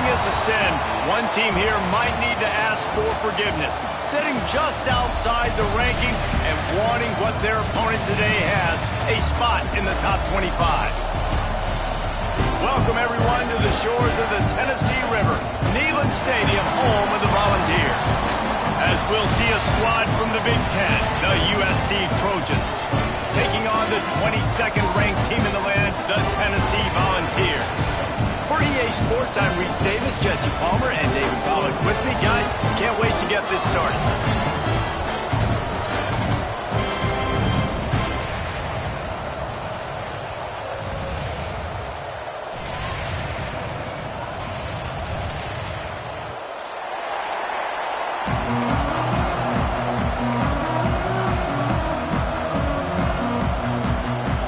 is a sin, one team here might need to ask for forgiveness, sitting just outside the rankings and wanting what their opponent today has, a spot in the top 25. Welcome, everyone, to the shores of the Tennessee River, Neyland Stadium, home of the Volunteers. As we'll see a squad from the Big Ten, the USC Trojans, taking on the 22nd ranked team in the land, the Tennessee Volunteers. For EA Sports, I'm Reese Davis, Jesse Palmer, and David Pollack with me. Guys, can't wait to get this started.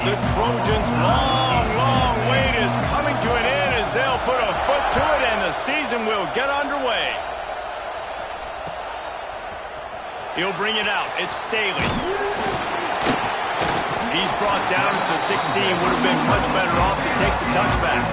The Trojans' long wait is coming to an end as they'll put a foot to it and the season will get underway. He'll bring it out. It's Staley. He's brought down to the 16. Would have been much better off to take the touchback.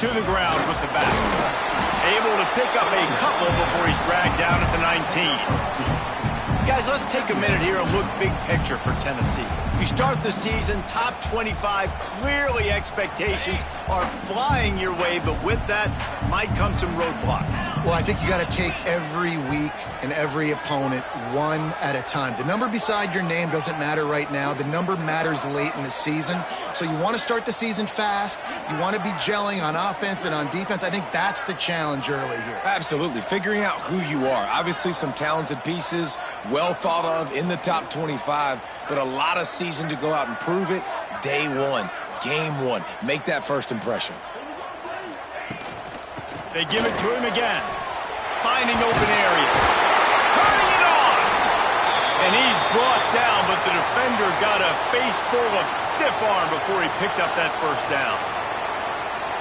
To the ground with the back. Able to pick up a couple before he's dragged down at the 19. Guys, let's take a minute here and look big picture for Tennessee. You start the season, top 25, clearly expectations are flying your way, but with that might come some roadblocks. Well, I think you got to take every week and every opponent one at a time. The number beside your name doesn't matter right now. The number matters late in the season. So you want to start the season fast. You want to be gelling on offense and on defense. I think that's the challenge early here. Absolutely. Figuring out who you are. Obviously some talented pieces, well thought of in the top 25, but a lot of season to go out and prove it. Day one, game one. Make that first impression. They give it to him again. Finding open areas. Turning it on! And he's brought down, but the defender got a face full of stiff arm before he picked up that first down.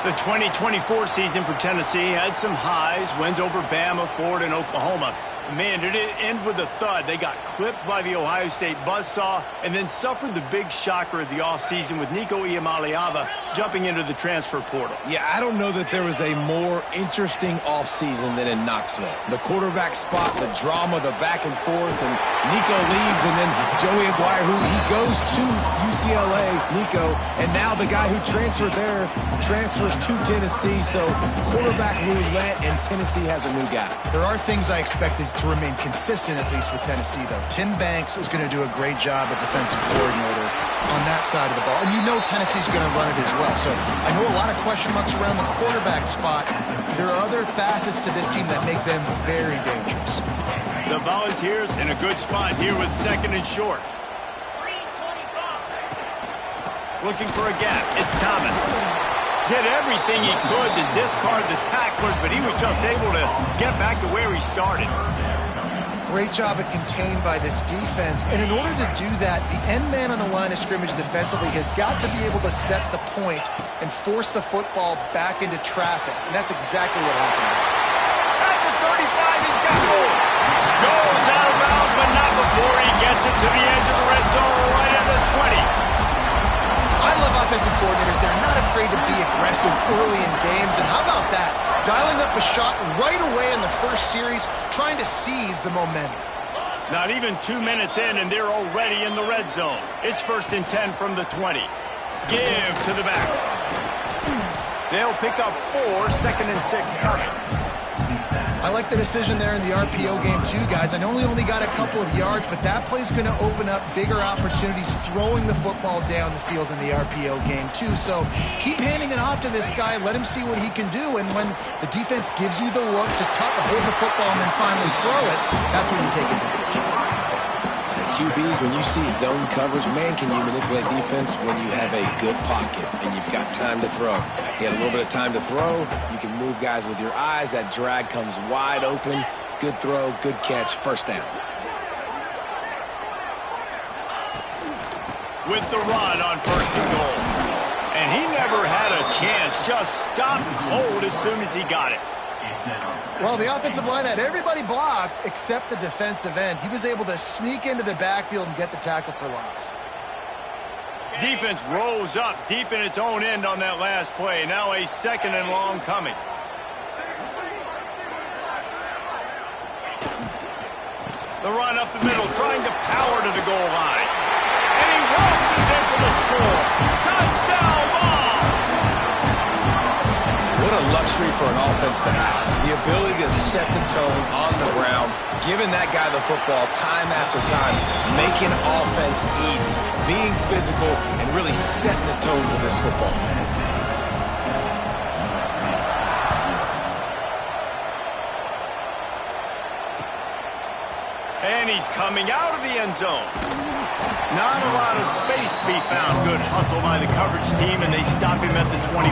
The 2024 season for Tennessee had some highs, wins over Bama, Florida, and Oklahoma. Man, did it end with a thud. They got clipped by the Ohio State buzzsaw and then suffered the big shocker of the offseason with Nico Iamaleava jumping into the transfer portal. Yeah, I don't know that there was a more interesting offseason than in Knoxville. The quarterback spot, the drama, the back and forth, and Nico leaves, and then Joey Aguirre, who he goes to UCLA, Nico, and now the guy who transferred there transfers to Tennessee. So quarterback roulette, and Tennessee has a new guy. There are things I expected to remain consistent, at least with Tennessee, though. Tim Banks is going to do a great job as defensive coordinator on that side of the ball. And you know Tennessee's going to run it as well. So I know a lot of question marks around the quarterback spot. There are other facets to this team that make them very dangerous. The Volunteers in a good spot here with second and short. Looking for a gap. It's Thomas. Did everything he could to discard the tacklers, but he was just able to get back to where he started. Great job at contained by this defense. And in order to do that, the end man on the line of scrimmage defensively has got to be able to set the point and force the football back into traffic. And that's exactly what happened. At the 35, he's got more. Goes out of bounds, but not before he gets it to the edge of the red zone right at the 20. I love offensive coordinators. They're not afraid to be aggressive early in games. And how about that? Dialing up a shot right away in the first series, trying to seize the momentum. Not even 2 minutes in, and they're already in the red zone. It's 1st and 10 from the 20. Give to the back. They'll pick up 4, 2nd and 6 coming. I like the decision there in the RPO game too, guys. I know he only got a couple of yards, but that play's going to open up bigger opportunities throwing the football down the field in the RPO game too. So keep handing it off to this guy. Let him see what he can do. And when the defense gives you the look to hold the football and then finally throw it, that's when you take advantage. QBs, when you see zone coverage, man, can you manipulate defense when you have a good pocket and you've got time to throw. You had a little bit of time to throw. You can move guys with your eyes. That drag comes wide open. Good throw, good catch, first down. with the run on 1st and goal. And he never had a chance, just stopped cold as soon as he got it. Well, the offensive line had everybody blocked except the defensive end. He was able to sneak into the backfield and get the tackle for loss. Defense rose up deep in its own end on that last play. Now a 2nd and long coming. The run up the middle, trying to power to the goal line. And he launches in for the score. Touchdown ball! What a luxury for an offense to have. The ability to set the tone on the ground, giving that guy the football time after time, making offense easy, being physical, and really setting the tone for this football game. And he's coming out of the end zone. Not a lot of space to be found. Good hustle by the coverage team, and they stop him at the 21.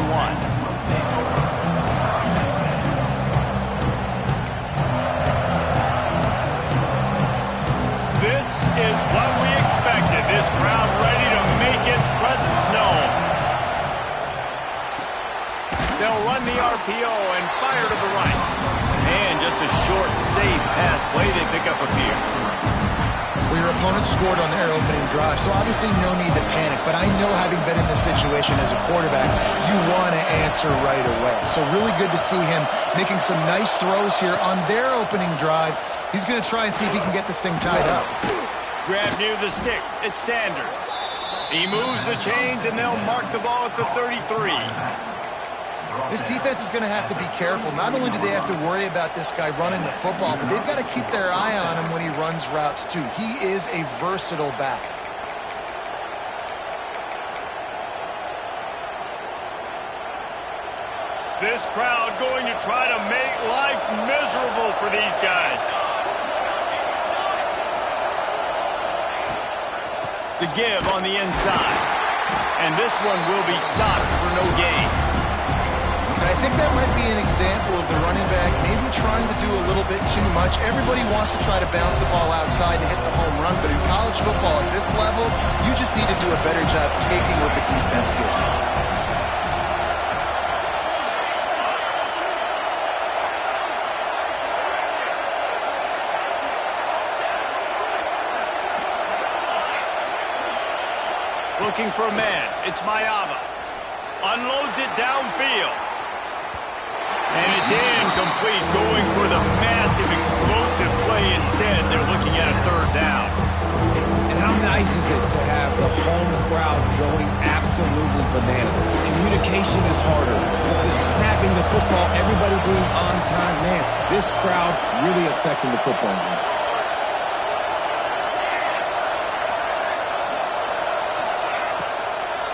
This is what we expected. This crowd ready to make its presence known. They'll run the RPO and fire to the right. And just a short, safe pass play, they pick up a few. Well, your opponent scored on their opening drive, so obviously no need to panic. But I know, having been in this situation as a quarterback, you want to answer right away. So really good to see him making some nice throws here on their opening drive. He's going to try and see if he can get this thing tied up. Grab near the sticks. It's Sanders. He moves the chains, and they'll mark the ball at the 33. This defense is going to have to be careful. Not only do they have to worry about this guy running the football, but they've got to keep their eye on him when he runs routes too. He is a versatile back. This crowd going to try to make life miserable for these guys. The give on the inside. And this one will be stopped for no gain. I think that might be an example of the running back maybe trying to do a little bit too much. Everybody wants to try to bounce the ball outside to hit the home run, but in college football at this level, you just need to do a better job taking what the defense gives you. Looking for a man. It's Ncaa. Unloads it downfield. And it's incomplete, going for the massive explosive play instead. They're looking at a 3rd down. And how nice is it to have the home crowd going absolutely bananas? Communication is harder. The snapping the football, everybody being on time. Man, this crowd really affecting the football game.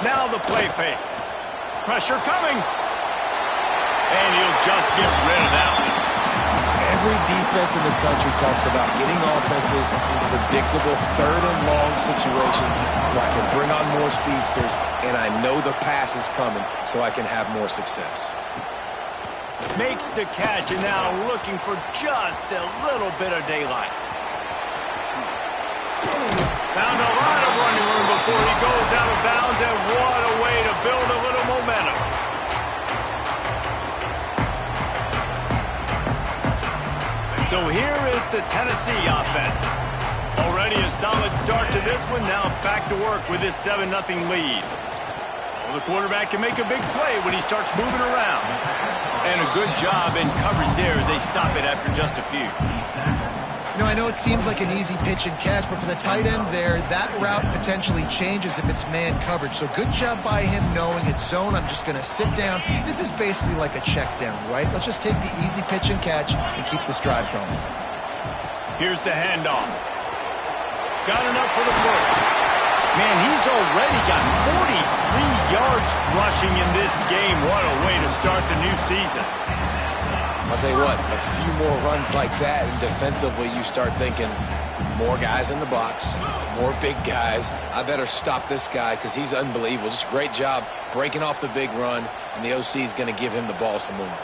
Now the play fake. Pressure coming. And he'll just get rid of that one. Every defense in the country talks about getting offenses in predictable 3rd and long situations where I can bring on more speedsters and I know the pass is coming so I can have more success. Makes the catch, and now looking for just a little bit of daylight. Found a lot of running room before he goes out of bounds, and what a way to build a little momentum. So here is the Tennessee offense. Already a solid start to this one. Now back to work with this 7-0 lead. Well, the quarterback can make a big play when he starts moving around. And a good job in coverage there as they stop it after just a few. You know, I know it seems like an easy pitch and catch, but for the tight end there, that route potentially changes if it's man coverage. So good job by him knowing it's zone. I'm just going to sit down. This is basically like a check down, right? Let's just take the easy pitch and catch and keep this drive going. Here's the handoff. Got enough for the first. Man, he's already got 43 yards rushing in this game. What a way to start the new season. I'll tell you what, a few more runs like that, and defensively you start thinking, more guys in the box, more big guys. I better stop this guy because he's unbelievable. Just great job breaking off the big run, and the OC is going to give him the ball some more.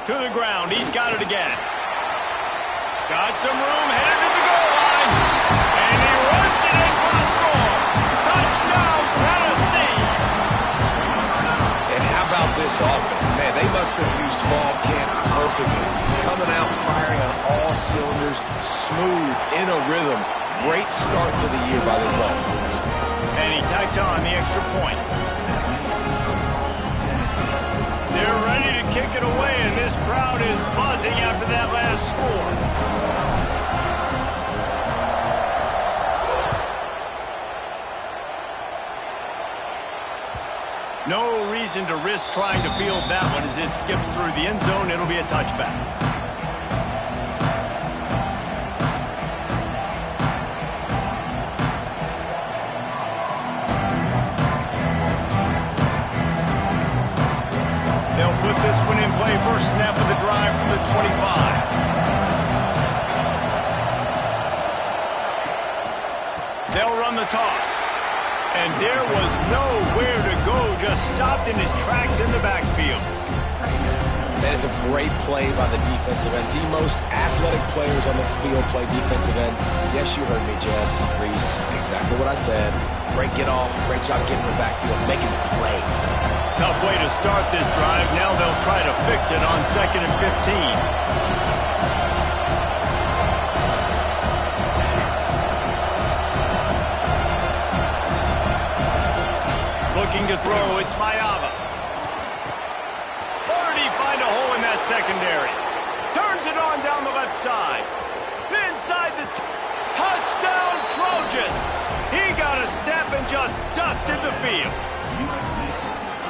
To the ground, he's got it again. Got some room, headed to the goal line, and he runs it in for a must have used fall camp perfectly. Coming out firing on all cylinders, smooth, in a rhythm. Great start to the year by this offense. And he tacked on the extra point. They're ready to kick it away, and this crowd is buzzing after that last score. No reason to risk trying to field that one as it skips through the end zone. It'll be a touchback. They'll put this one in play. First snap of the drive from the 25. They'll run the toss. And there was nowhere to go, just stopped in his tracks in the backfield. That is a great play by the defensive end. The most athletic players on the field play defensive end. Yes, you heard me, Jess, Reese. Exactly what I said. Great get off, great job getting in the backfield, making the play. Tough way to start this drive. Now they'll try to fix it on 2nd and 15. Looking to throw, it's Ncaa. Or did he find a hole in that secondary? Turns it on down the left side. Inside the touchdown Trojans. He got a step and just dusted the field.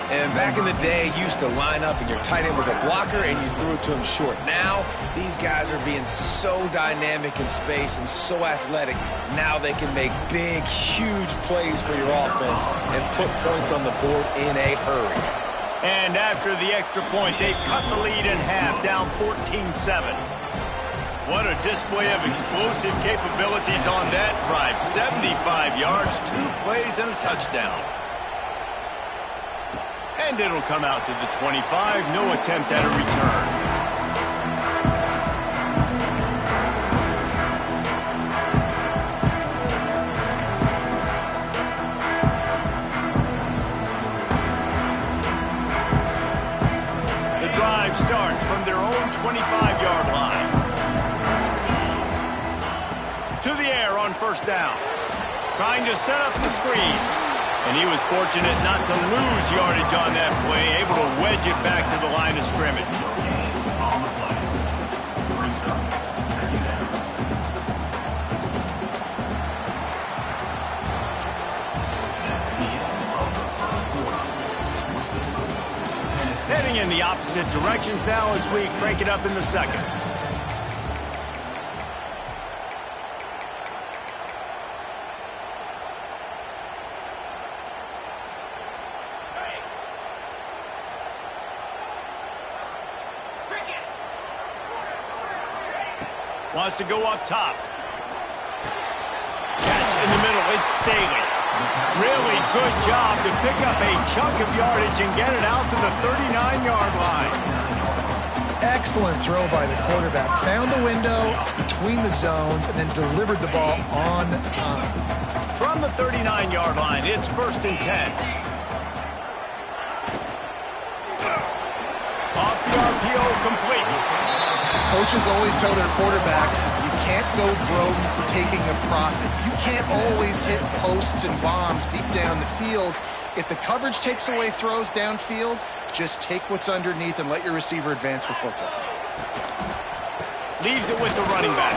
And back in the day, you used to line up and your tight end was a blocker and you threw it to him short. Now, these guys are being so dynamic in space and so athletic. Now they can make big, huge plays for your offense and put points on the board in a hurry. And after the extra point, they've cut the lead in half, down 14-7. What a display of explosive capabilities on that drive. 75 yards, 2 plays, and a touchdown. And it'll come out to the 25. No attempt at a return. The drive starts from their own 25-yard line. To the air on first down. Trying to set up the screen. And he was fortunate not to lose yardage on that play, able to wedge it back to the line of scrimmage. Heading in the opposite directions now as we crank it up in the second. Wants to go up top. Catch in the middle. It's Staley. Really good job to pick up a chunk of yardage and get it out to the 39-yard line. Excellent throw by the quarterback. Found the window between the zones and then delivered the ball on time. From the 39-yard line, it's 1st and 10. Off the RPO, complete. Coaches always tell their quarterbacks, you can't go broke taking a profit. You can't always hit posts and bombs deep down the field. If the coverage takes away throws downfield, just take what's underneath and let your receiver advance the football. Leaves it with the running back.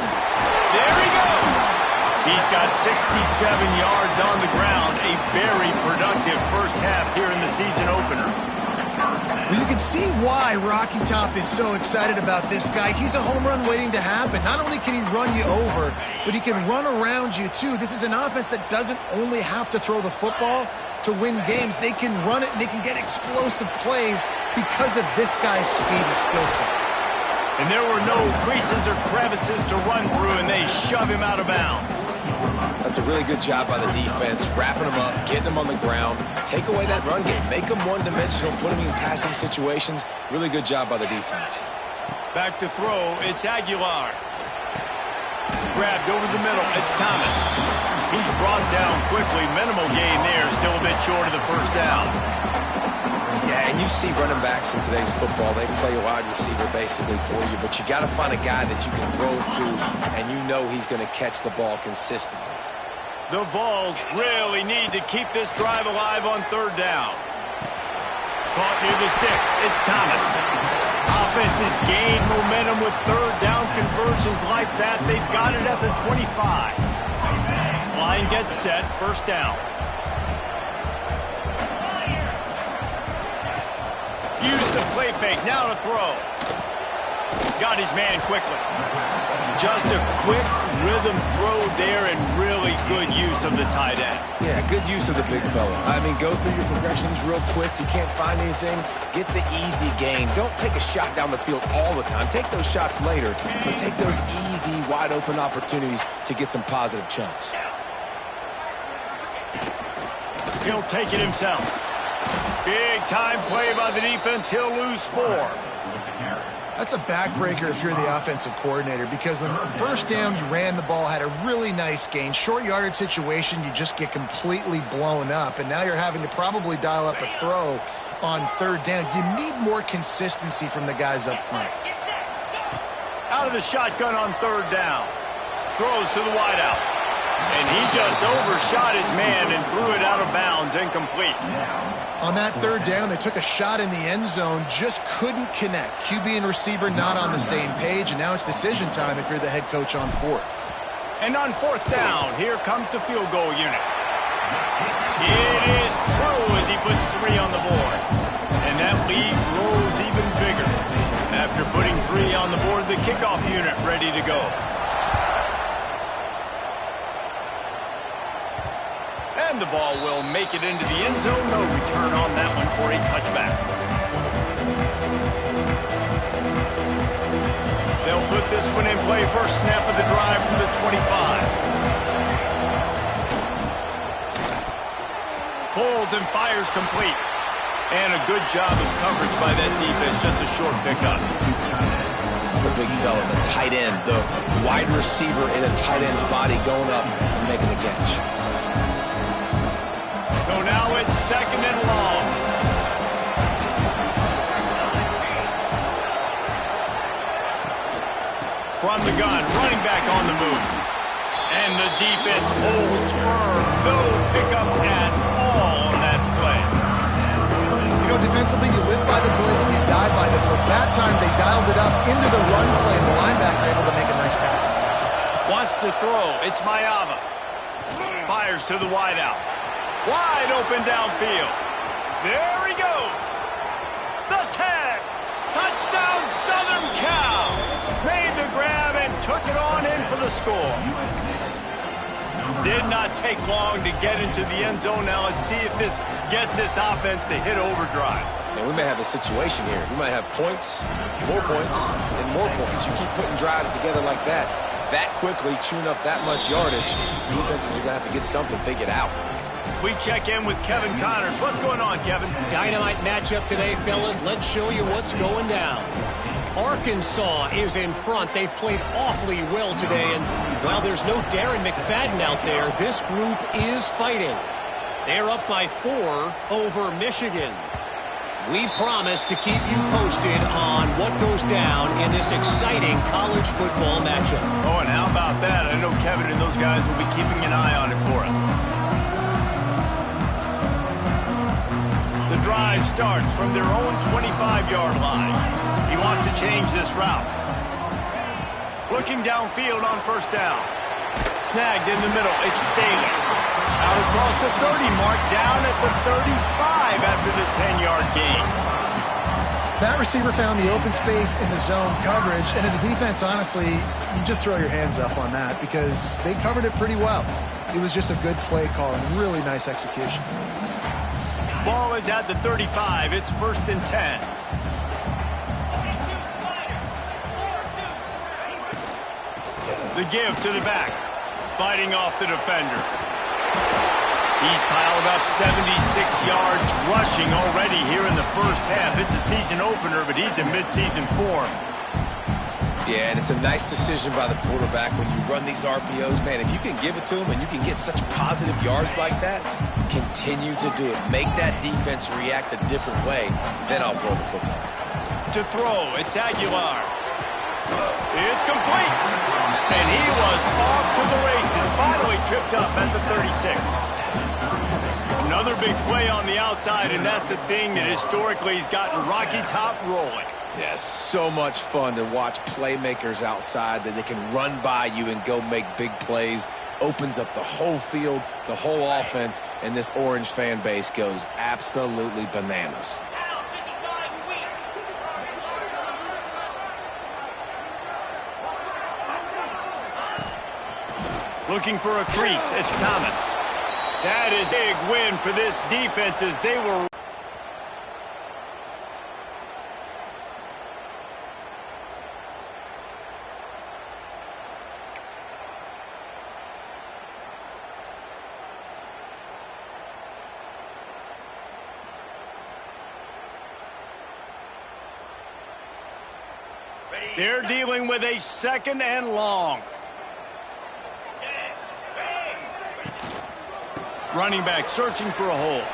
There he goes. He's got 67 yards on the ground. A very productive first half here in the season opener. Well, you can see why Rocky Top is so excited about this guy. He's a home run waiting to happen. Not only can he run you over, but he can run around you too. This is an offense that doesn't only have to throw the football to win games. They can run it and they can get explosive plays because of this guy's speed and skill set. And there were no creases or crevices to run through, and they shove him out of bounds. That's a really good job by the defense, wrapping him up, getting him on the ground, take away that run game, make him one-dimensional, put him in passing situations. Really good job by the defense. Back to throw, it's Aguilar. Grabbed over the middle, it's Thomas. He's brought down quickly, minimal gain there, still a bit short of the first down. Yeah, and you see running backs in today's football, they play wide receiver basically for you, but you got to find a guy that you can throw it to, and you know he's going to catch the ball consistently. The Vols really need to keep this drive alive on third down. Caught near the sticks. It's Thomas. Offenses gain momentum with third down conversions like that. They've got it at the 25. Line gets set. First down. Use the play fake. Now to throw. Got his man quickly. Just a quick rhythm throw there and really good use of the tight end. Yeah, good use of the big fella. I mean, go through your progressions real quick. You can't find anything, get the easy gain. Don't take a shot down the field all the time. Take those shots later, but take those easy, wide-open opportunities to get some positive chunks. He'll take it himself. Big-time play by the defense. He'll lose 4. That's a backbreaker if you're the offensive coordinator, because the first down you ran the ball, had a really nice gain. Short yardage situation, you just get completely blown up, and now you're having to probably dial up a throw on third down. You need more consistency from the guys up front. Out of the shotgun on third down. Throws to the wideout. And he just overshot his man and threw it out of bounds, incomplete. On that third down, they took a shot in the end zone, just couldn't connect. QB and receiver not on the same page, and now it's decision time if you're the head coach on fourth. And on fourth down, here comes the field goal unit. It is true as he puts 3 on the board. And that lead grows even bigger. After putting 3 on the board, the kickoff unit ready to go. And the ball will make it into the end zone. No return on that one for a touchback. They'll put this one in play. First snap of the drive from the 25. Pulls and fires complete. And a good job of coverage by that defense. Just a short pickup. The big fella, the tight end, the wide receiver in a tight end's body going up and making the catch. So now it's second and long. From the gun, running back on the move. And the defense holds firm. No pickup at all on that play. You know, defensively, you live by the blitz and you die by the blitz. That time, they dialed it up into the run play, and the linebacker able to make a nice tackle. Wants to throw. It's Ncaa. Fires to the wideout. Wide open downfield. There he goes. The tag. Touchdown, Southern Cal. Made the grab and took it on in for the score. Did not take long to get into the end zone. Now let's see if this gets this offense to hit overdrive. And we may have a situation here. We might have points, and more points. You keep putting drives together like that quickly, chewing up that much yardage, defenses are going to have to get something figured out. We check in with Kevin Connors. What's going on, Kevin? Dynamite matchup today, fellas. Let's show you what's going down. Arkansas is in front. They've played awfully well today, and while there's no Darren McFadden out there, this group is fighting. They're up by 4 over Michigan. We promise to keep you posted on what goes down in this exciting college football matchup. Oh, and how about that? I know Kevin and those guys will be keeping an eye on it for us. The drive starts from their own 25-yard line. He wants to change this route. Looking downfield on first down. Snagged in the middle. It's Staley. Out across the 30 mark, down at the 35 after the 10-yard gain. That receiver found the open space in the zone coverage, and as a defense, honestly, you just throw your hands up on that because they covered it pretty well. It was just a good play call and really nice execution. Ball is at the 35. It's first and 10. The give to the back. Fighting off the defender. He's piled up 76 yards rushing already here in the first half. It's a season opener, but he's in midseason form. Yeah, and it's a nice decision by the quarterback when you run these RPOs. Man, if you can give it to him and you can get such positive yards like that, continue to do it. Make that defense react a different way, then I'll throw the football. To throw, it's Aguilar. It's complete. And he was off to the races. Finally tripped up at the 36. Another big play on the outside, and that's the thing that historically has gotten Rocky Top rolling. Yeah, so much fun to watch playmakers outside that they can run by you and go make big plays. Opens up the whole field, the whole offense, and this Orange fan base goes absolutely bananas. Looking for a crease, it's Thomas. That is a big win for this defense as they were... They're dealing with a 2nd and long. Running back searching for a hole.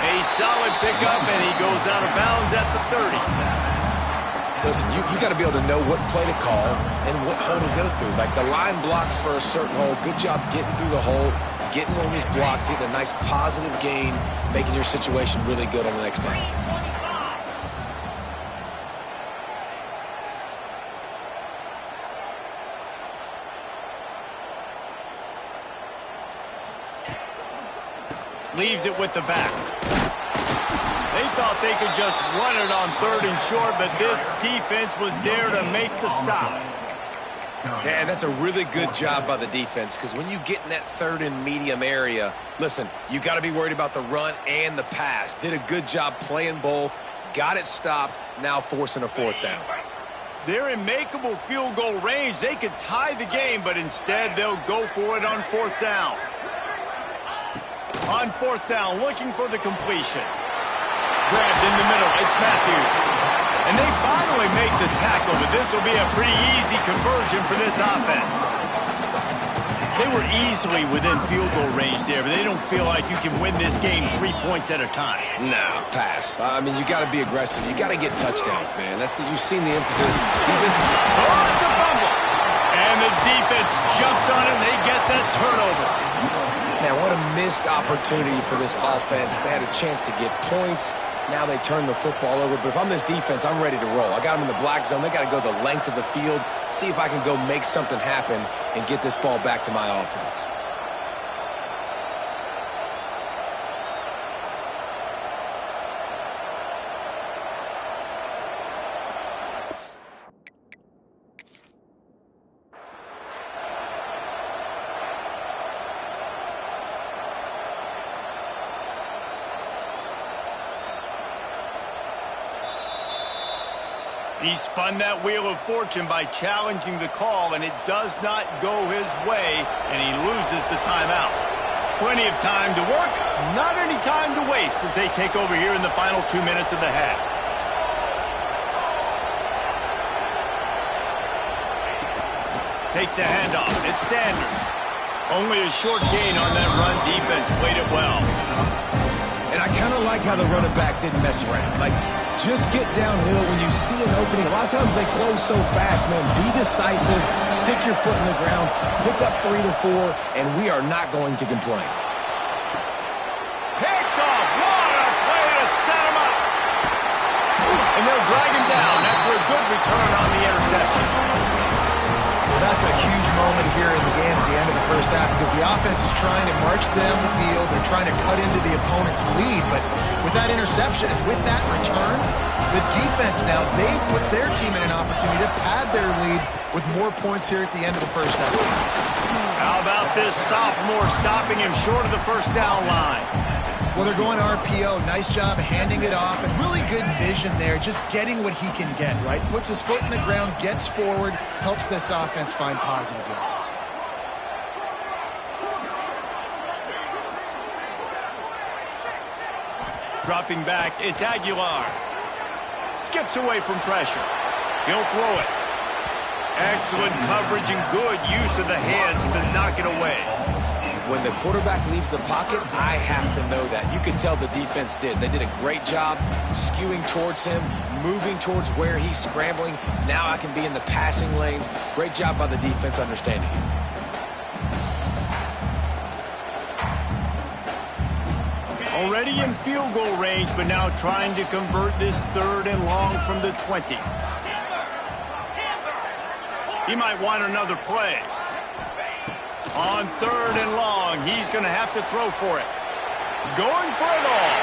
A solid pickup, and he goes out of bounds at the 30. Listen, you got to be able to know what play to call and what hole to go through. Like the line blocks for a certain hole. Good job getting through the hole, getting one of these blocked, getting a nice positive gain, making your situation really good on the next down. Leaves it with the back. They thought they could just run it on 3rd and short, but this defense was there to make the stop. Yeah, that's a really good job by the defense, because when you get in that 3rd and medium area, listen, you got to be worried about the run and the pass. Did a good job playing both, got it stopped, now forcing a 4th down. They're in makeable field goal range. They could tie the game, but instead they'll go for it on 4th down. On 4th down, looking for the completion. Grabbed in the middle, it's Matthews. And they finally make the tackle, but this will be a pretty easy conversion for this offense. They were easily within field goal range there, but they don't feel like you can win this game 3 points at a time. No, pass. I mean, you got to be aggressive. You got to get touchdowns, man. You've seen the emphasis. Defense. Oh, it's a fumble. And the defense jumps on it, and they get that turnover. Man, what a missed opportunity for this offense. They had a chance to get points. Now they turn the football over. But if I'm this defense, I'm ready to roll. I got them in the black zone. They got to go the length of the field, see if I can go make something happen and get this ball back to my offense. He spun that wheel of fortune by challenging the call, and it does not go his way, and he loses the timeout. Plenty of time to work, not any time to waste as they take over here in the final 2 minutes of the half. Takes the handoff. It's Sanders. Only a short gain on that run. Defense played it well. And I kind of like how the running back didn't mess around. Like, just get downhill when you see an opening. A lot of times they close so fast, man. Be decisive, stick your foot in the ground, pick up 3 to 4, and we are not going to complain. Picked off. What a play to set him up. And they'll drag him down after a good return on the interception. Well, that's a huge moment here in the game at the end of the first half because the offense is trying to march down the field. They're trying to cut into the opponent's lead. But with that interception and with that return, the defense now, they put their team in an opportunity to pad their lead with more points here at the end of the first half. How about this sophomore stopping him short of the first down line? Well, they're going RPO. Nice job handing it off, and really good vision there, just getting what he can get, right? Puts his foot in the ground, gets forward, helps this offense find positive yards. Dropping back, it's Aguilar. Skips away from pressure. He'll throw it. Excellent coverage and good use of the hands to knock it away. When the quarterback leaves the pocket, I have to know that. You can tell the defense did. They did a great job skewing towards him, moving towards where he's scrambling. Now I can be in the passing lanes. Great job by the defense understanding it. Already in field goal range, but now trying to convert this 3rd and long from the 20. He might want another play. On 3rd and long, he's going to have to throw for it. Going for it all.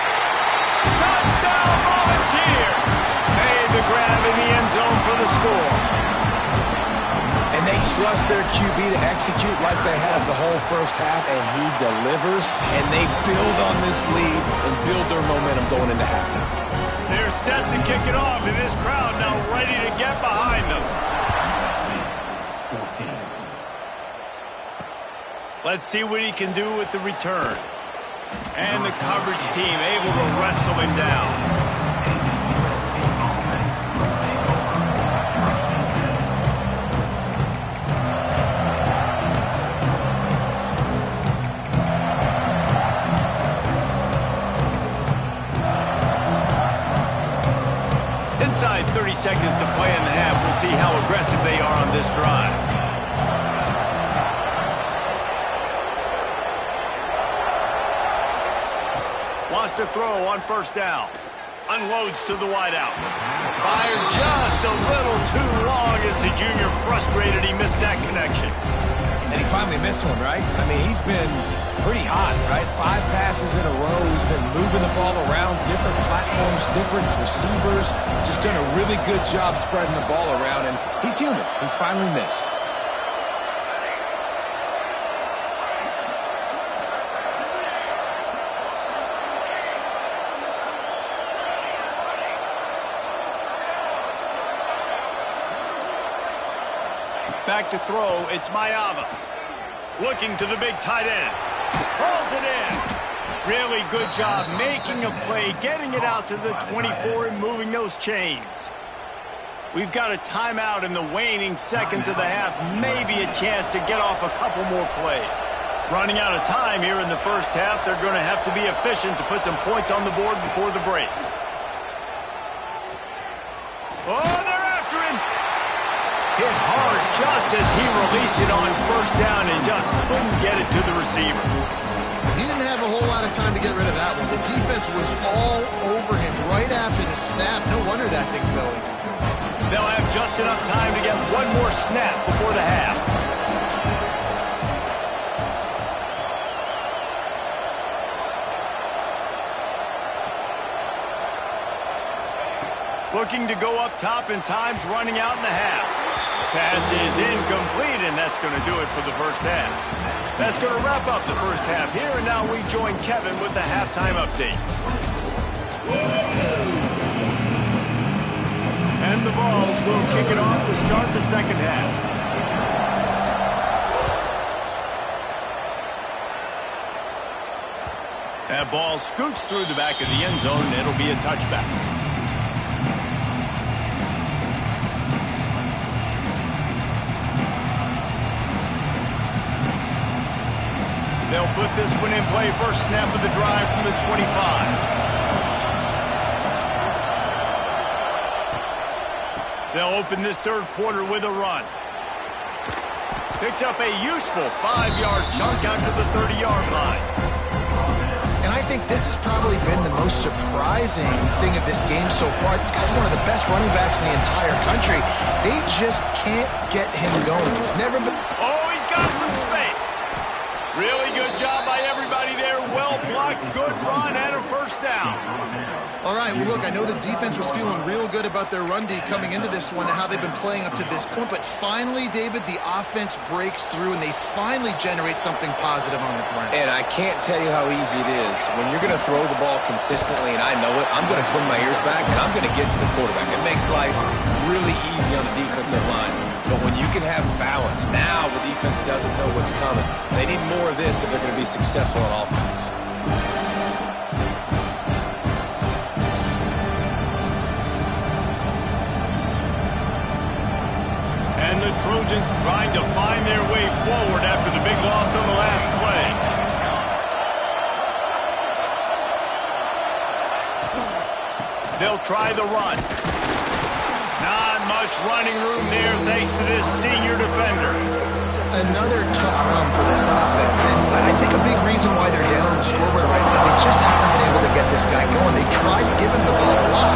Touchdown, Volunteers! Made the grab in the end zone for the score. And they trust their QB to execute like they have the whole first half, and he delivers, and they build on this lead and build their momentum going into halftime. They're set to kick it off, and this crowd now ready to get behind them. Let's see what he can do with the return. And the coverage team able to wrestle him down. Inside 30 seconds to play in the half. We'll see how aggressive they are on this drive. Wants to throw on 1st down. Unloads to the wideout. Fired just a little too long as the junior frustrated he missed that connection. And he finally missed one, right? I mean, he's been pretty hot, right? 5 passes in a row. He's been moving the ball around, different platforms, different receivers. Just done a really good job spreading the ball around, and he's human. He finally missed. Back to throw, it's Ncaa. Looking to the big tight end. Pulls it in. Really good job making a play, getting it out to the 24 and moving those chains. We've got a timeout in the waning seconds of the half. Maybe a chance to get off a couple more plays. Running out of time here in the first half. They're going to have to be efficient to put some points on the board before the break. Oh, they're after him. Hit hard just as he released it on 1st down and just couldn't get it to the receiver. He didn't have a whole lot of time to get rid of that one. The defense was all over him right after the snap. No wonder that thing fell in. They'll have just enough time to get one more snap before the half. Looking to go up top, and time's running out in the half. Pass is incomplete, and that's going to do it for the first half. That's going to wrap up the first half here, and now we join Kevin with the halftime update. And the Vols will kick it off to start the second half. That ball scoots through the back of the end zone, and it'll be a touchback. They'll put this one in play. First snap of the drive from the 25. They'll open this 3rd quarter with a run. Picks up a useful 5-yard chunk out to the 30-yard line. And I think this has probably been the most surprising thing of this game so far. This guy's one of the best running backs in the entire country. They just can't get him going. It's never been... Oh, he's got some space. Really good job by everybody there. Well blocked, good run, and a 1st down. All right, well, look, I know the defense was feeling real good about their run D coming into this one and how they've been playing up to this point, but finally, David, the offense breaks through and they finally generate something positive on the ground. And I can't tell you how easy it is. When you're going to throw the ball consistently, and I know it, I'm going to put my ears back and I'm going to get to the quarterback. It makes life really easy on the defensive line. But when you can have balance, now the defense doesn't know what's coming. They need more of this if they're going to be successful on offense. Trojans trying to find their way forward after the big loss on the last play. They'll try the run. Not much running room there thanks to this senior defender. Another tough run for this offense, and I think a big reason why they're down on the scoreboard right now is they just haven't been able to get this guy going. They've tried to give him the ball a lot.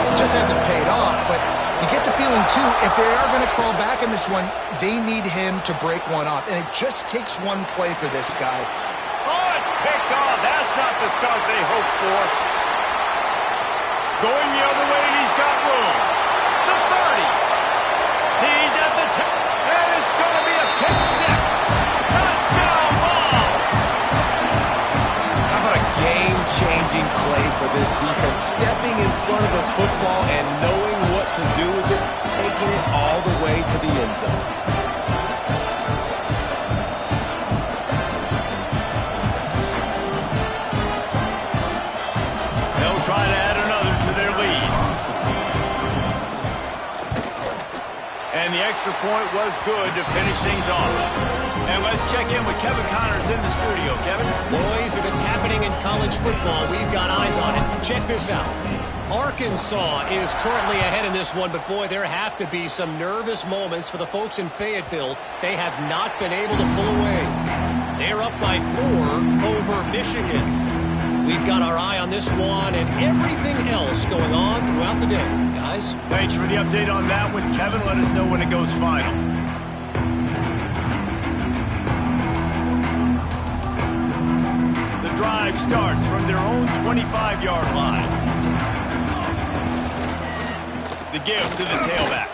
It just hasn't paid off, but you get the feeling, too, if they are going to crawl back in this one, they need him to break one off, and it just takes one play for this guy. Oh, it's picked off. That's not the start they hoped for. Going the other way, and he's got room. The 30. He's at the 10. And it's going to be a pick six. Touchdown ball. How about a game-changing play for this defense? Stepping in front of the football and knowing what to do with it, taking it all the way to the end zone. They'll try to add another to their lead. And the extra point was good to finish things off. And let's check in with Kevin Connors in the studio. Kevin? Boys, if it's happening in college football, we've got eyes on it. Check this out. Arkansas is currently ahead in this one, but boy, there have to be some nervous moments for the folks in Fayetteville. They have not been able to pull away. They're up by 4 over Michigan. We've got our eye on this one and everything else going on throughout the day. Guys? Thanks for the update on that one, Kevin. Let us know when it goes final. The drive starts from their own 25-yard line. The give to the tailback.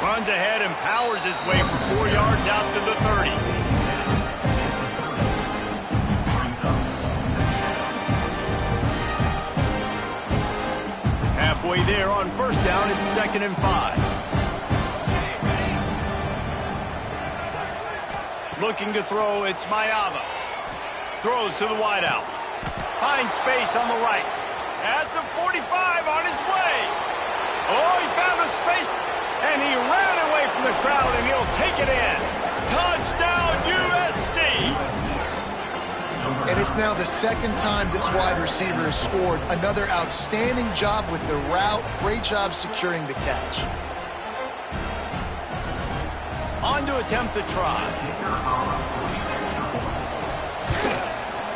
Runs ahead and powers his way for 4 yards out to the 30. Halfway there on first down, it's 2nd and 5. Looking to throw, it's Ncaa. Throws to the wideout. Finds space on the right. At the 45 on his way. Oh, he found a space. And he ran away from the crowd, and he'll take it in. Touchdown, USC. And it's now the second time this wide receiver has scored. Another outstanding job with the route. Great job securing the catch. On to attempt the try.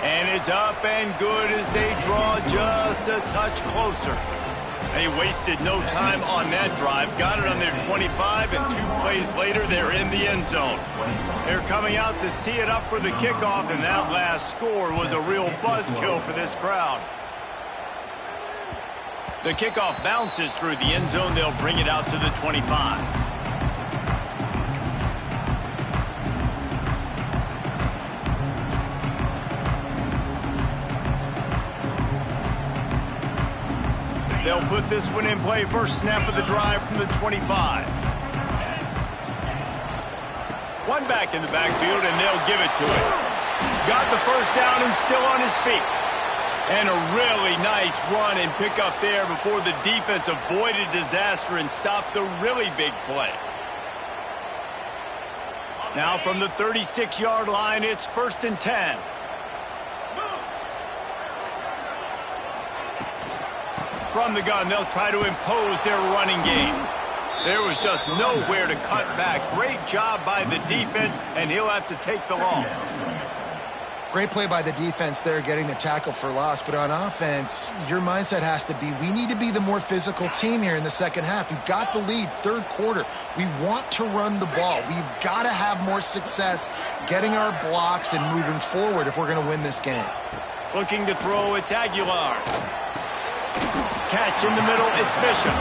And it's up and good as they draw just a touch closer. They wasted no time on that drive. Got it on their 25, and 2 plays later, they're in the end zone. They're coming out to tee it up for the kickoff, and that last score was a real buzzkill for this crowd. The kickoff bounces through the end zone. They'll bring it out to the 25. They'll put this one in play. First snap of the drive from the 25. One back in the backfield, and they'll give it to him. Got the first down and still on his feet. And a really nice run and pick up there before the defense avoided disaster and stopped the really big play. Now from the 36-yard line, it's 1st and 10. From the gun, they'll try to impose their running game. There was just nowhere to cut back. Great job by the defense, and he'll have to take the loss. Great play by the defense there, getting the tackle for loss. But on offense, your mindset has to be, we need to be the more physical team here in the second half. We've got the lead, 3rd quarter. We want to run the ball. We've got to have more success getting our blocks and moving forward if we're going to win this game. Looking to throw, it's Aguilar. Catch in the middle, it's Bishop.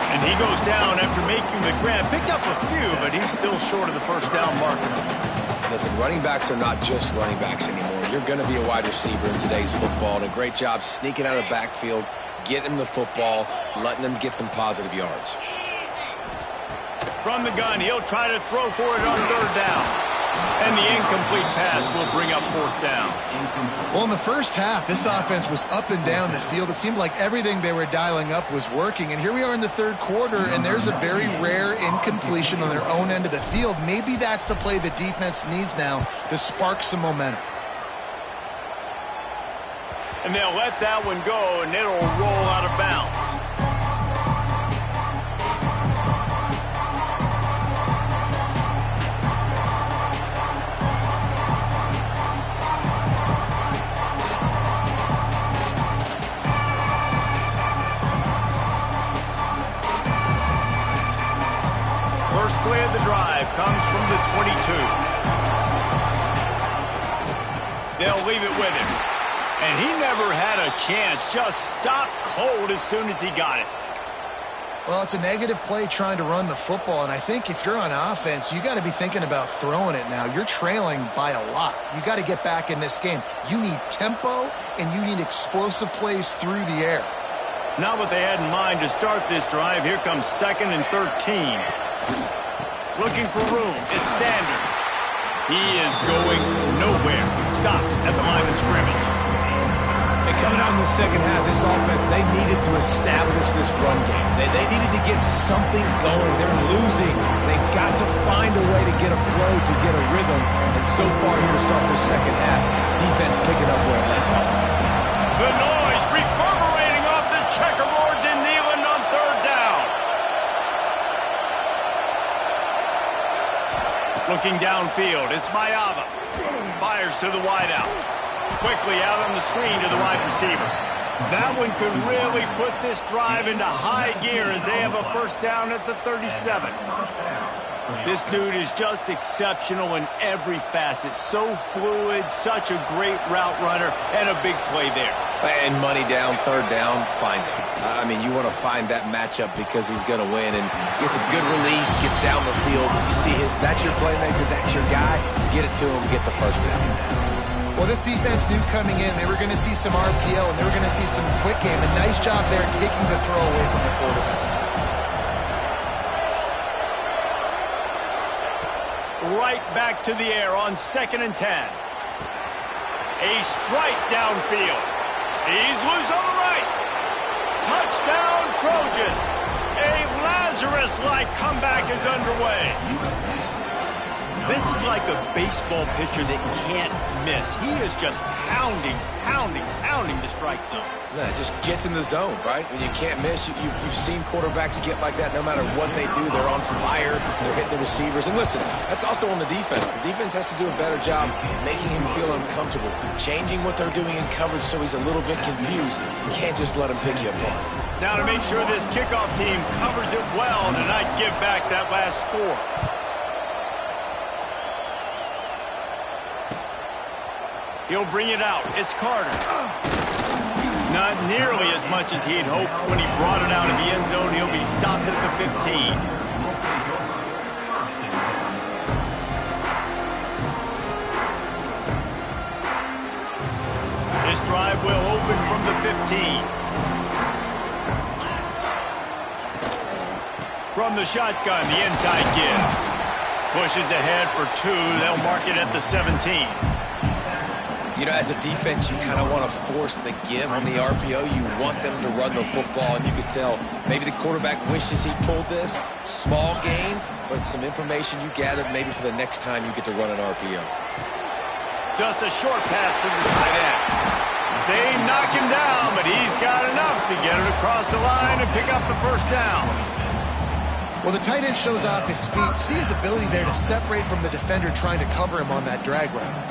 And he goes down after making the grab. Picked up a few, but he's still short of the first down marker. Listen, running backs are not just running backs anymore. You're going to be a wide receiver in today's football. And a great job sneaking out of the backfield, getting them the football, letting them get some positive yards. From the gun, he'll try to throw for it on 3rd down. And the incomplete pass will bring up fourth down. Well, in the first half, this offense was up and down the field. It seemed like everything they were dialing up was working. And here we are in the third quarter, and there's a very rare incompletion on their own end of the field. Maybe that's the play the defense needs now to spark some momentum. And they'll let that one go, and it'll roll out of bounds. First play of the drive comes from the 22. They'll leave it with him. And he never had a chance. Just stopped cold as soon as he got it. Well, it's a negative play trying to run the football, and I think if you're on offense, you got to be thinking about throwing it now. You're trailing by a lot. You got to get back in this game. You need tempo, and you need explosive plays through the air. Not what they had in mind to start this drive. Here comes 2nd and 13. Looking for room. It's Sanders. He is going nowhere. Stop at the line of scrimmage. And coming out in the second half, this offense, they needed to establish this run game. They needed to get something going. They're losing. They've got to find a way to get a flow, to get a rhythm. And so far here to start the second half, defense picking up where it left off. The noise reverberating off the checkerboards in Neyland on third down. Looking downfield, it's Mayava. Fires to the wideout. Quickly out on the screen to the wide receiver. That one could really put this drive into high gear as they have a first down at the 37. This dude is just exceptional in every facet. So fluid, such a great route runner, and a big play there. And money down, third down, find him. I mean, you want to find that matchup because he's going to win. And gets a good release, gets down the field. You see that's your playmaker, that's your guy. Get it to him, get the first down. Well, this defense knew coming in they were going to see some RPO and they were going to see some quick game. A nice job there taking the throw away from the quarterback. Right back to the air on 2nd and 10. A strike downfield. He's loose on the right. Touchdown, Trojans. A Lazarus-like comeback is underway. This is like a baseball pitcher that can't miss. He is just pounding the strike zone. Yeah, it just gets in the zone, right? When you can't miss, you've seen quarterbacks get like that no matter what they do. They're on fire. They're hitting the receivers. And listen, that's also on the defense. The defense has to do a better job making him feel uncomfortable, changing what they're doing in coverage so he's a little bit confused. You can't just let him pick you apart. Now to make sure this kickoff team covers it well and not give back that last score. He'll bring it out. It's Carter. Not nearly as much as he'd hoped when he brought it out of the end zone. He'll be stopped at the 15. This drive will open from the 15. From the shotgun, the inside give. Pushes ahead for 2. They'll mark it at the 17. You know, as a defense, you kind of want to force the give on the RPO. You want them to run the football, and you can tell maybe the quarterback wishes he pulled this. Small game, but some information you gathered maybe for the next time you get to run an RPO. Just a short pass to the tight end. They knock him down, but he's got enough to get it across the line and pick up the first down. Well, the tight end shows off his speed. See his ability there to separate from the defender trying to cover him on that drag route.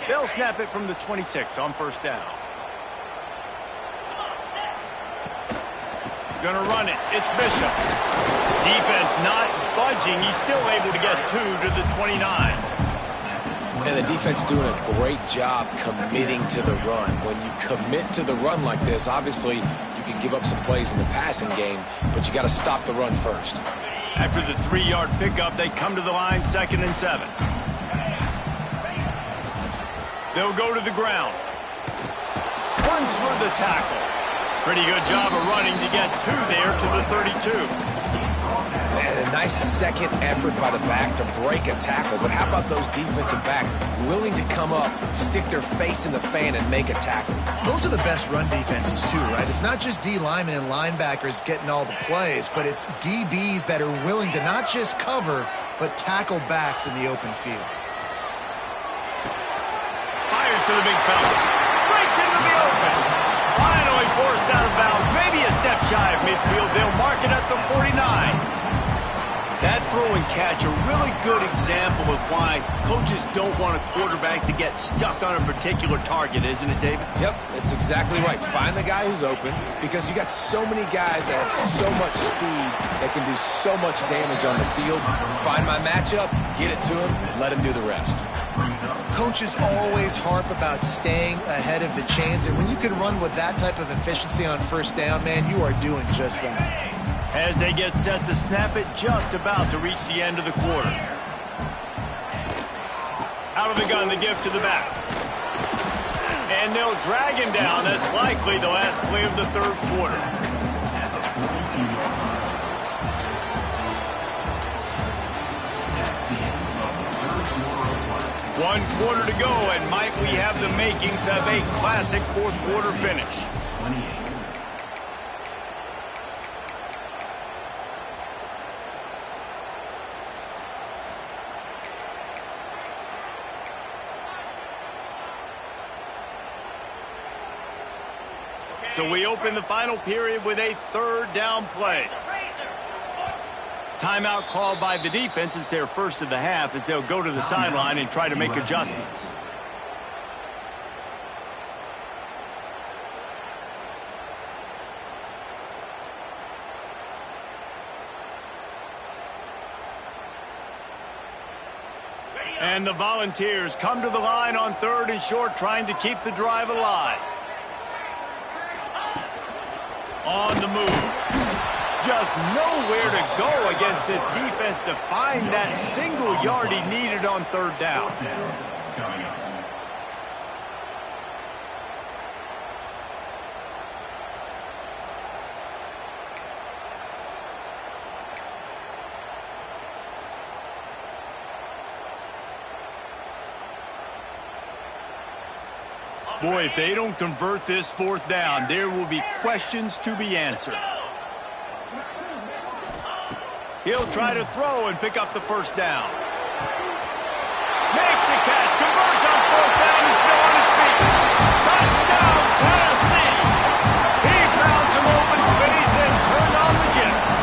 They'll snap it from the 26 on first down. Gonna run it. It's Bishop. Defense not budging. He's still able to get 2 to the 29. And the defense doing a great job committing to the run. When you commit to the run like this, obviously you can give up some plays in the passing game, but you got to stop the run first. After the 3-yard pickup, they come to the line, 2nd and 7. They'll go to the ground. Runs for the tackle. Pretty good job of running to get 2 there to the 32. Nice second effort by the back to break a tackle, but how about those defensive backs willing to come up, stick their face in the fan, and make a tackle? Those are the best run defenses too, right? It's not just D linemen and linebackers getting all the plays, but it's DBs that are willing to not just cover, but tackle backs in the open field. Fires to the big fella. Breaks into the open. Finally forced out of bounds. Maybe a step shy of midfield. They'll mark it at the 49. That throw and catch, a really good example of why coaches don't want a quarterback to get stuck on a particular target, isn't it, David? Yep, it's exactly right. Find the guy who's open, because you got so many guys that have so much speed that can do so much damage on the field. Find my matchup, get it to him, let him do the rest. Coaches always harp about staying ahead of the chains, and when you can run with that type of efficiency on first down, man, you are doing just that. As they get set to snap it, just about to reach the end of the quarter. Out of the gun, the give to the back. And they'll drag him down. That's likely the last play of the third quarter. One quarter to go, and might we have the makings of a classic fourth quarter finish. So we open the final period with a third down play. Timeout called by the defense. It's their first of the half as they'll go to the sideline and try to make adjustments. And the Volunteers come to the line on third and short, trying to keep the drive alive. On the move. Just nowhere to go against this defense to find that single yard he needed on third down. Boy, if they don't convert this fourth down, there will be questions to be answered. He'll try to throw and pick up the first down. Makes the catch, converts on fourth down, is still on his feet. Touchdown, Tennessee! He found some open space and turned on the Jets.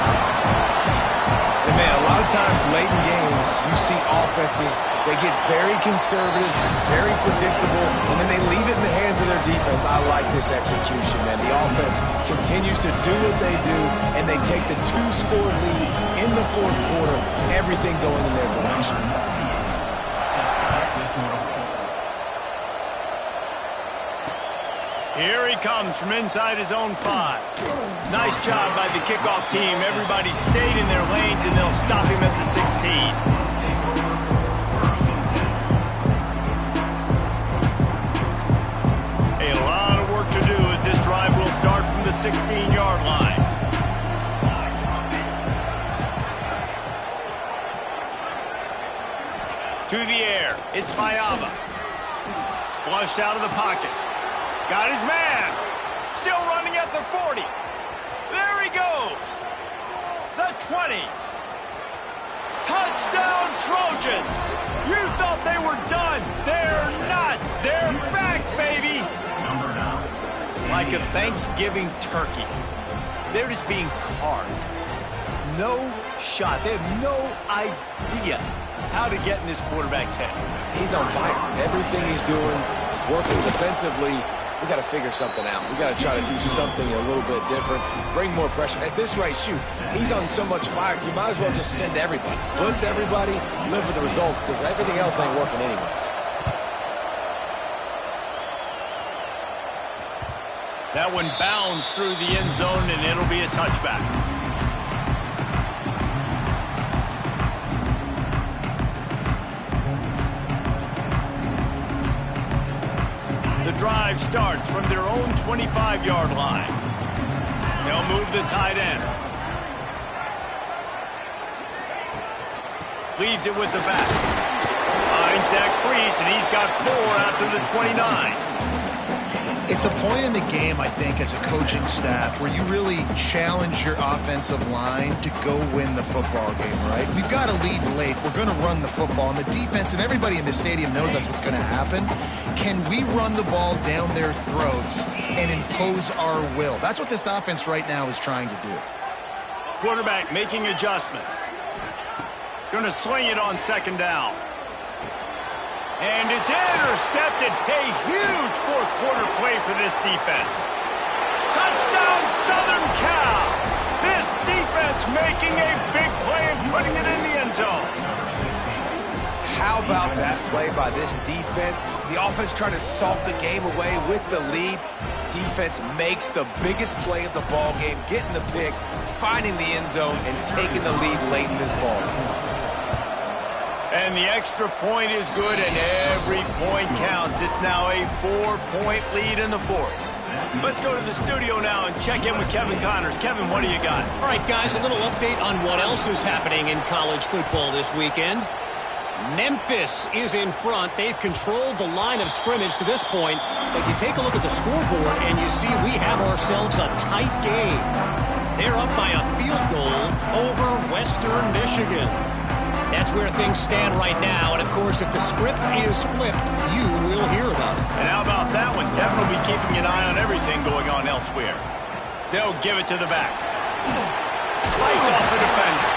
And man, a lot of times late in games, you see offenses, they get very conservative, very predictable, and then they leave it in the hands of their defense. I like this execution, man. The offense continues to do what they do, and they take the two-score lead in the fourth quarter, everything going in their direction. Here he comes from inside his own 5. Nice job by the kickoff team. Everybody stayed in their lanes, and they'll stop him at the 16. A lot of work to do as this drive will start from the 16-yard line. To the air, it's Mayava. Flushed out of the pocket. Got his man. Still running at the 40. There he goes. The 20. Touchdown, Trojans. You thought they were done. They're not. They're back, baby. Like a Thanksgiving turkey. They're just being carved. No shot. They have no idea how to get in this quarterback's head. He's on fire. Everything he's doing is working defensively. We got to figure something out. We got to try to do something a little bit different. Bring more pressure. At this rate, shoot, he's on so much fire, you might as well just send everybody. Blitz everybody, live with the results, because everything else ain't working anyways. That one bounds through the end zone, and it'll be a touchback. The drive starts from their own 25-yard line. They'll move the tight end. Leaves it with the back. Finds that crease, and he's got 4 after the 29. It's a point in the game, I think, as a coaching staff where you really challenge your offensive line to go win the football game, right? We've got to lead late. We're going to run the football. And the defense and everybody in the stadium knows that's what's going to happen. Can we run the ball down their throats and impose our will? That's what this offense right now is trying to do. Quarterback making adjustments. Going to sling it on 2nd down. And it's intercepted. A huge fourth-quarter play for this defense. Touchdown, Southern Cal. This defense making a big play and putting it in the end zone. How about that play by this defense? The offense trying to salt the game away with the lead. Defense makes the biggest play of the ball game, getting the pick, finding the end zone, and taking the lead late in this ball game. And the extra point is good, and every point counts. It's now a 4-point lead in the 4th. Let's go to the studio now and check in with Kevin Connors. Kevin, what do you got? All right, guys, a little update on what else is happening in college football this weekend. Memphis is in front. They've controlled the line of scrimmage to this point. But you take a look at the scoreboard, and you see we have ourselves a tight game. They're up by a field goal over Western Michigan. That's where things stand right now. And, of course, if the script is flipped, you will hear about it. And how about that one? Kevin will be keeping an eye on everything going on elsewhere. They'll give it to the back. Fights off the defender.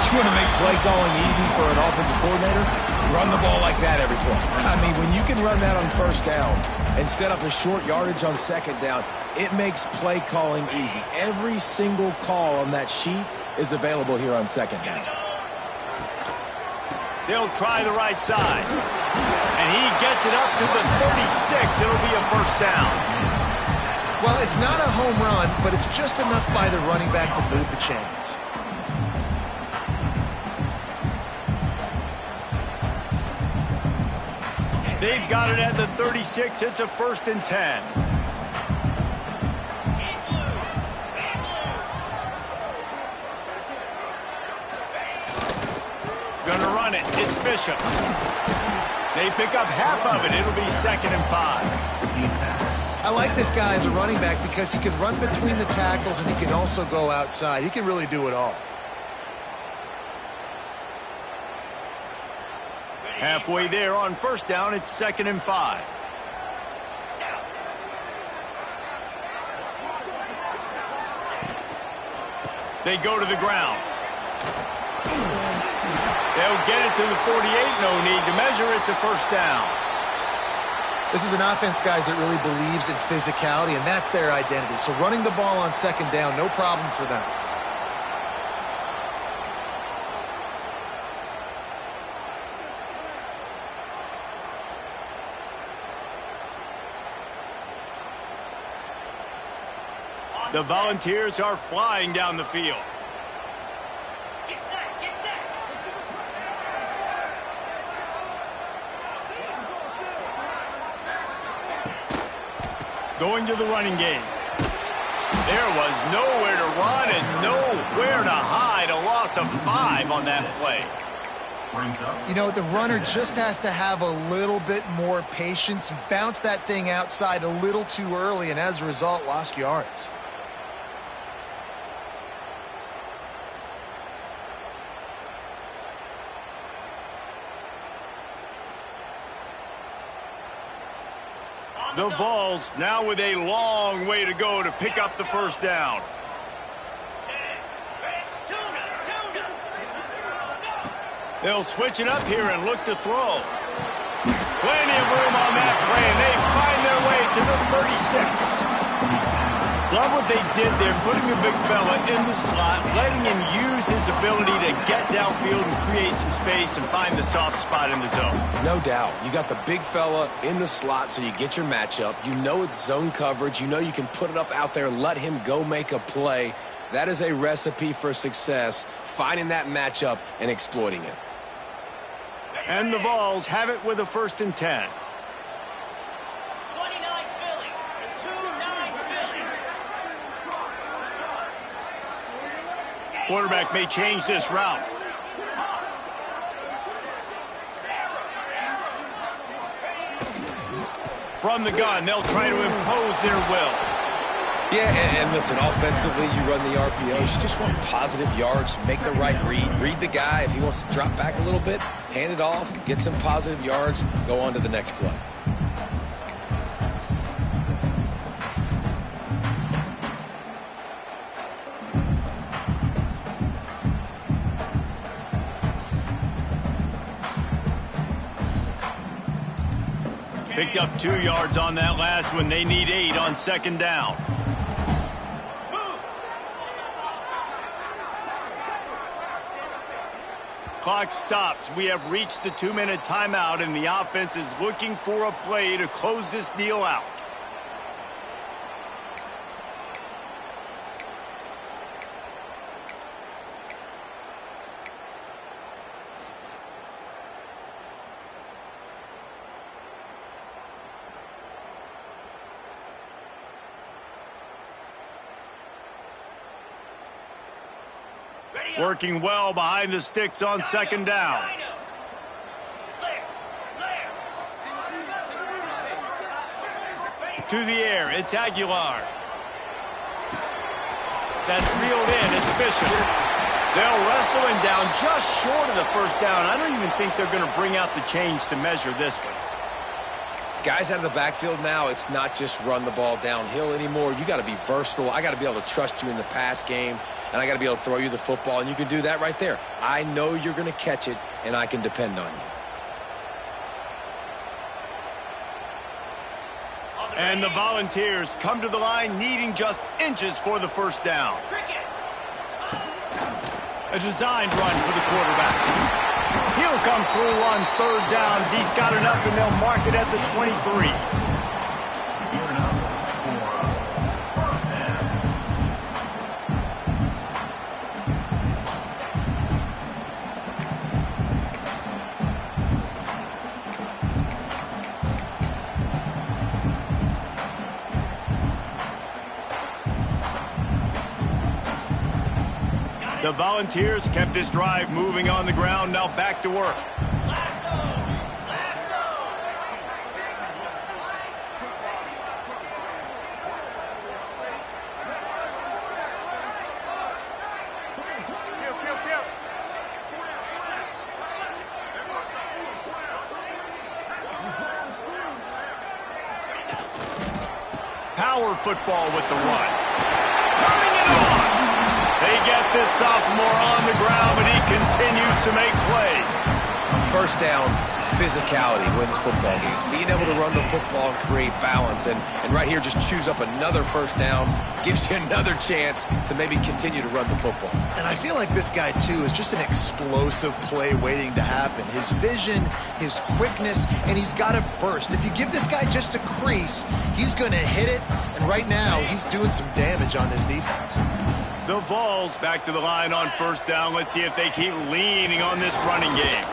You want to make play calling easy for an offensive coordinator? Run the ball like that every play. I mean, when you can run that on 1st down and set up a short yardage on 2nd down, it makes play calling easy. Every single call on that sheet is available here on 2nd down. They'll try the right side. And he gets it up to the 36. It'll be a 1st down. Well, it's not a home run, but it's just enough by the running back to move the chains. They've got it at the 36. It's a 1st and 10. Gonna run it. It's Bishop. They pick up half of it. It'll be 2nd and 5. I like this guy as a running back because he can run between the tackles and he can also go outside. He can really do it all. Halfway there on 1st down, it's 2nd and 5. They go to the ground. They'll get it to the 48. No need to measure. It's a 1st down. This is an offense, guys, that really believes in physicality, and that's their identity. So running the ball on 2nd down, no problem for them. The Volunteers are flying down the field. Get set, get set. Going to the running game. There was nowhere to run and nowhere to hide. A loss of 5 on that play. You know, the runner just has to have a little bit more patience, bounce that thing outside a little too early, and as a result, lost yards. The Vols now with a long way to go to pick up the 1st down. They'll switch it up here and look to throw. Plenty of room on that play, and they find their way to the 36. Love what they did there, putting the big fella in the slot, letting him use his ability to get downfield and create some space and find the soft spot in the zone. No doubt. You got the big fella in the slot, so you get your matchup. You know it's zone coverage. You know you can put it up out there, let him go make a play. That is a recipe for success, finding that matchup and exploiting it. And the Vols have it with a 1st and 10. 29 Philly, 2-9 Philly. Quarterback may change this route. From the gun, they'll try to impose their will. Yeah, and listen, offensively, you run the RPO. You just want positive yards, make the right read the guy. If he wants to drop back a little bit, hand it off, get some positive yards, go on to the next play. Picked up 2 yards on that last one. They need 8 on second down. Clock stops. We have reached the 2-minute timeout, and the offense is looking for a play to close this deal out. Working well behind the sticks on second down. To the air, it's Aguilar. That's reeled in, it's Bishop. They'll wrestle him down just short of the first down. I don't even think they're going to bring out the chains to measure this one. Guys out of the backfield now, it's not just run the ball downhill anymore. You got to be versatile. I got to be able to trust you in the pass game, and I got to be able to throw you the football, and you can do that right there. I know you're going to catch it, and I can depend on you. And the Volunteers come to the line needing just inches for the first down. A designed run for the quarterback. He'll come through on third downs. He's got enough, and they'll mark it at the 23. The Volunteers kept this drive moving on the ground. Now back to work. Power football with the run. Turning it on. They get this sophomore on the ground, but he continues to make plays. First down, physicality wins football games. Being able to run the football and create balance. And right here, just choose up another first down, gives you another chance to maybe continue to run the football. And I feel like this guy, too, is just an explosive play waiting to happen. His vision, his quickness, and he's got a burst. If you give this guy just a crease, he's going to hit it. And right now, he's doing some damage on this defense. The Vols back to the line on first down. Let's see if they keep leaning on this running game.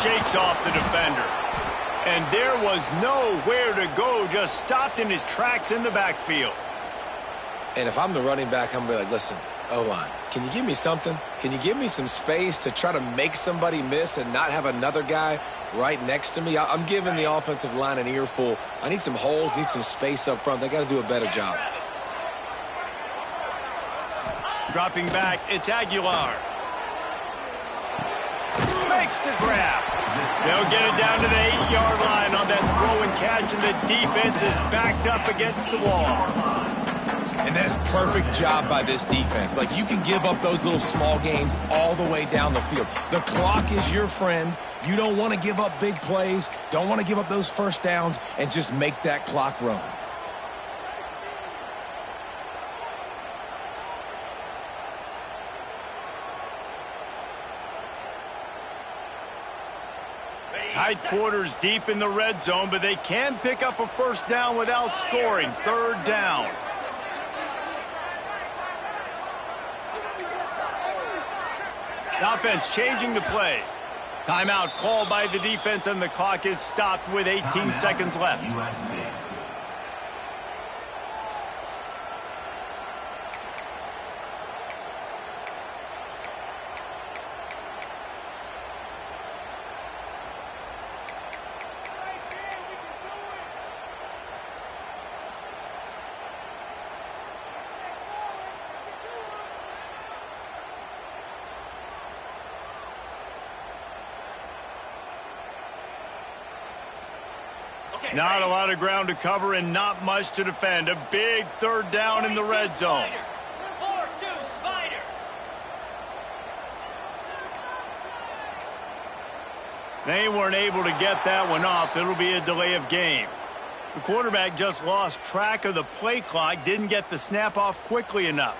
Shakes off the defender. And there was nowhere to go, just stopped in his tracks in the backfield. And if I'm the running back, I'm going to be like, listen, O-line, can you give me something? Can you give me some space to try to make somebody miss and not have another guy right next to me? I'm giving the offensive line an earful. I need some holes, need some space up front. They got to do a better job. Dropping back, it's Aguilar. Makes the grab. They'll get it down to the 8-yard line on that throw and catch, and the defense is backed up against the wall. And that's perfect job by this defense. Like, you can give up those little small gains all the way down the field. The clock is your friend. You don't want to give up big plays, don't want to give up those first downs, and just make that clock run. Tight quarters deep in the red zone, but they can pick up a first down without scoring. Third down. The offense changing the play. Timeout called by the defense, and the clock is stopped with 18 seconds left. Not a lot of ground to cover and not much to defend. A big third down in the red zone. 4-2 Spider. They weren't able to get that one off. It'll be a delay of game. The quarterback just lost track of the play clock, didn't get the snap off quickly enough.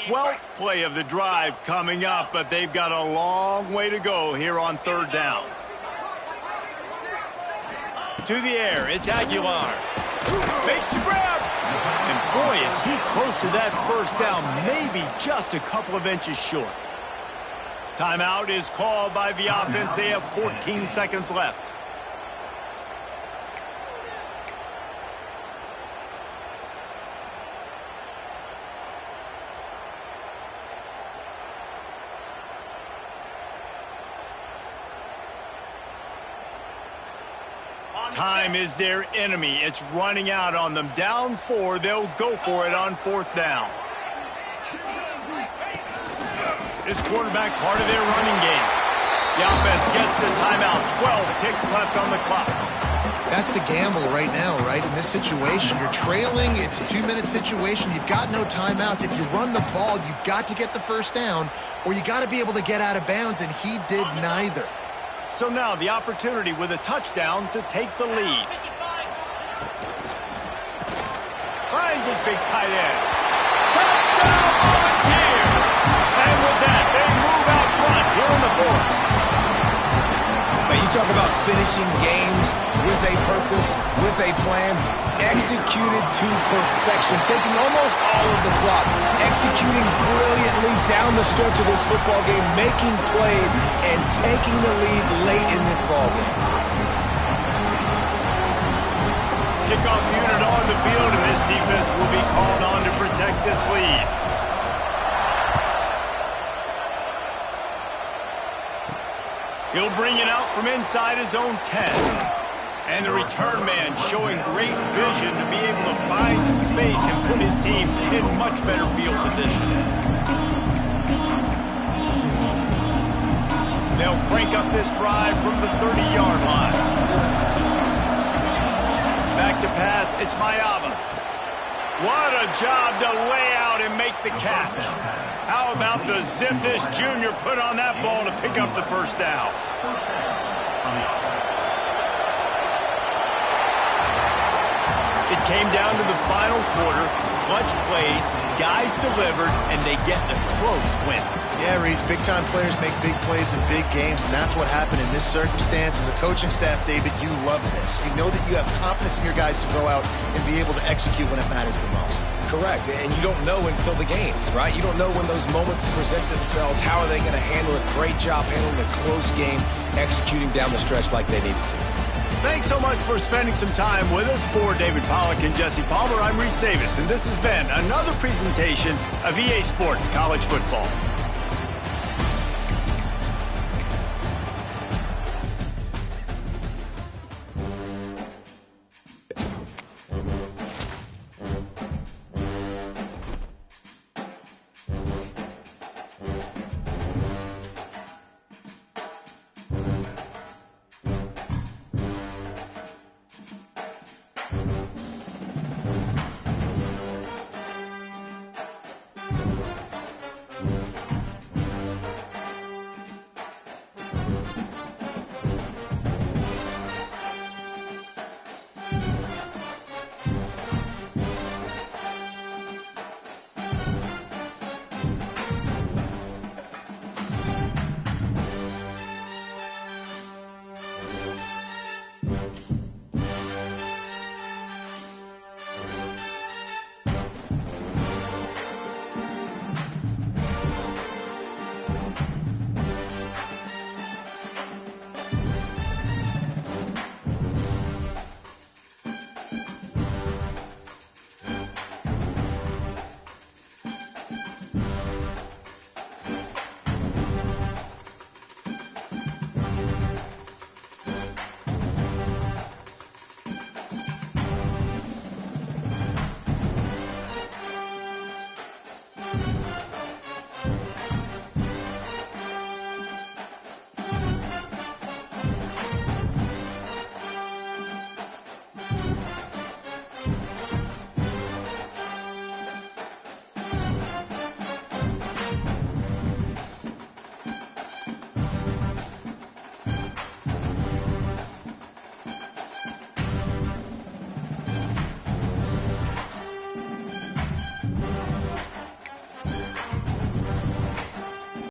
12th play of the drive coming up, but they've got a long way to go here on third down. To the air, it's Aguilar. Makes the grab. And boy, is he close to that first down, maybe just a couple of inches short. Timeout is called by the offense. They have 14 seconds left. Time is their enemy. It's running out on them. Down 4, they'll go for it on fourth down. This quarterback part of their running game. The offense gets the timeout. 12 ticks left on the clock. That's the gamble right now, right? In this situation, you're trailing. It's a 2-minute situation. You've got no timeouts. If you run the ball, you've got to get the first down, or you got to be able to get out of bounds, and he did neither. So now the opportunity with a touchdown to take the lead. Finds his big tight end. Touchdown, Volunteers! And with that, they move out front here in the fourth. Now you talk about finishing games with a purpose, with a plan, executed to perfection, taking almost all of the clock, executing brilliantly down the stretch of this football game, making plays, and taking the lead late in this ball game. Kickoff unit on the field, and this defense will be called on to protect this lead. He'll bring it out from inside his own 10. And the return man showing great vision to be able to find some space and put his team in much better field position. They'll crank up this drive from the 30-yard line. Back to pass, it's Ncaa. What a job to lay out and make the catch. How about the zip this junior put on that ball to pick up the first down? It came down to the final quarter. Clutch plays, guys delivered, and they get a close win. Yeah, Reese, big-time players make big plays in big games, and that's what happened in this circumstance. As a coaching staff, David, you love this. You know that you have confidence in your guys to go out and be able to execute when it matters the most. Correct, and you don't know until the games, right? You don't know when those moments present themselves. How are they going to handle it? Great job handling a close game, executing down the stretch like they needed to. Thanks so much for spending some time with us. For David Pollack and Jesse Palmer, I'm Reese Davis, and this has been another presentation of EA Sports College Football.